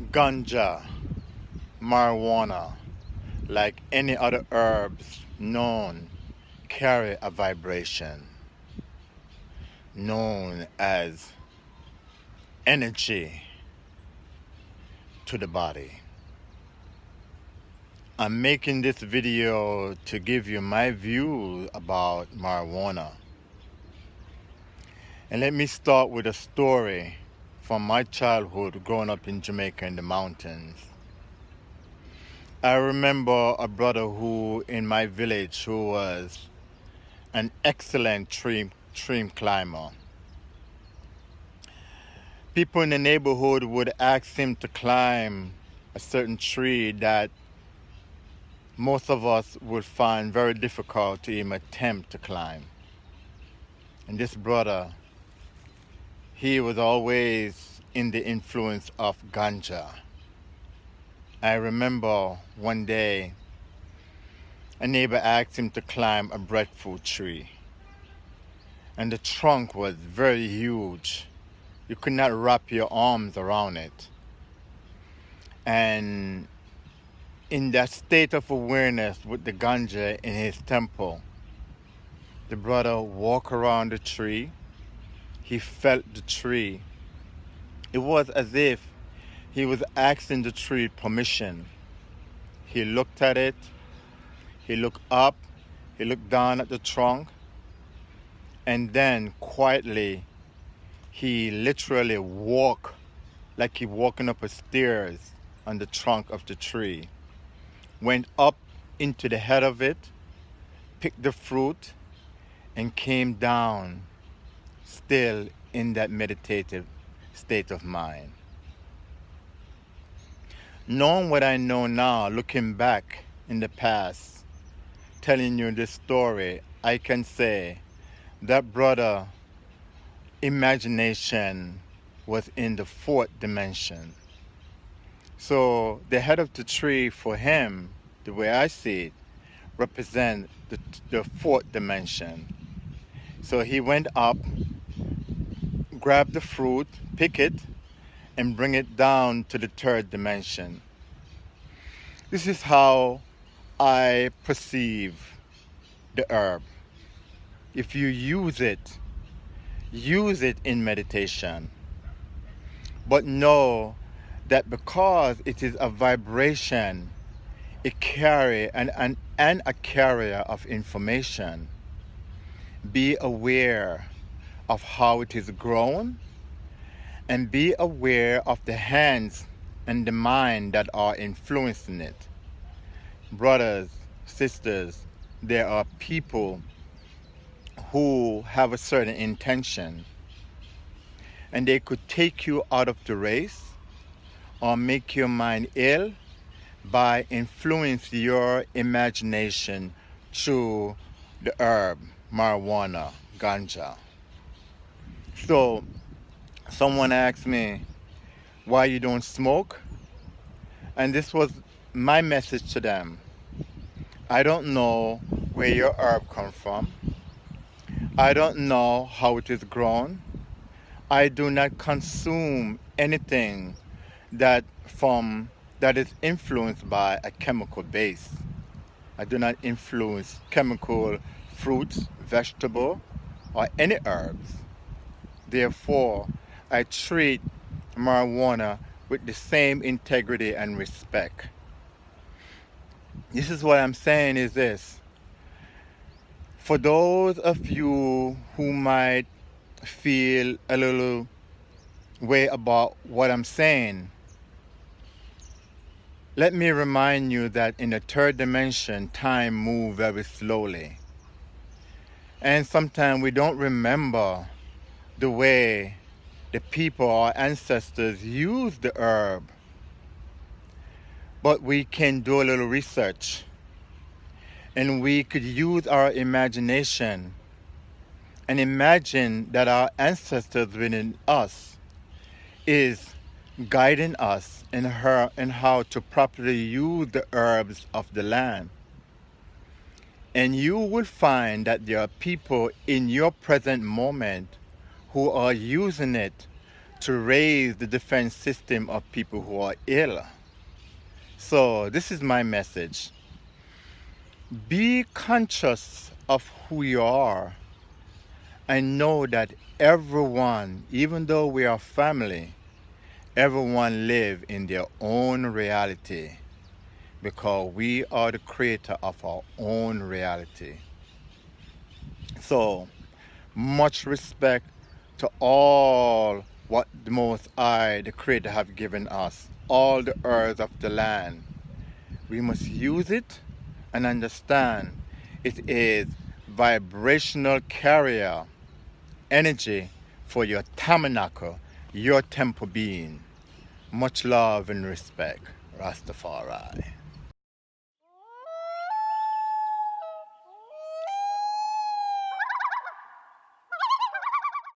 Ganja, marijuana, like any other herbs known, carry a vibration known as energy to the body. I'm making this video to give you my view about marijuana. And let me start with a story from my childhood growing up in Jamaica in the mountains. I remember a brother who in my village who was an excellent tree climber. People in the neighborhood would ask him to climb a certain tree that most of us would find very difficult to even attempt to climb. And this brother, he was always in the influence of ganja. I remember one day a neighbor asked him to climb a breadfruit tree. And the trunk was very huge. You could not wrap your arms around it. And in that state of awareness with the ganja in his temple, the brother walked around the tree. He felt the tree. It was as if he was asking the tree permission. He looked at it. He looked up. He looked down at the trunk. And then quietly, he literally walked like he walking up a stairs on the trunk of the tree. Went up into the head of it, picked the fruit, and came down, still in that meditative state of mind. Knowing what I know now, looking back in the past, telling you this story, I can say that brother imagination was in the fourth dimension. So the head of the tree for him, the way I see it, represent the fourth dimension. So he went up, grabbed the fruit, pick it, and bring it down to the third dimension. This is how I perceive the herb. If you use it in meditation, but know that because it is a vibration, it carry and a carrier of information. Be aware of how it is grown, and be aware of the hands and the mind that are influencing it. Brothers, sisters, there are people who have a certain intention, and they could take you out of the race or make your mind ill by influencing your imagination through the herb, marijuana, ganja. So someone asked me why you don't smoke, and this was my message to them. I don't know where your herb comes from. I don't know how it is grown. I do not consume anything that is influenced by a chemical base. I do not influence chemical fruits, vegetable, or any herbs. Therefore, I treat marijuana with the same integrity and respect. This is what I'm saying is this. For those of you who might feel a little way about what I'm saying, let me remind you that in the third dimension, time moves very slowly. And sometimes we don't remember the way the people, our ancestors, used the herb. But we can do a little research, and we could use our imagination and imagine that our ancestors within us is guiding us in how to properly use the herbs of the land. And you will find that there are people in your present moment who are using it to raise the defense system of people who are ill. So this is my message. Be conscious of who you are and know that everyone, even though we are family, everyone live in their own reality because we are the creator of our own reality. So much respect to all what the Most High, the Creator, have given us, all the earth of the land. We must use it and understand it is vibrational carrier energy for your tabernacle, your temple being. Much love and respect, Rastafari.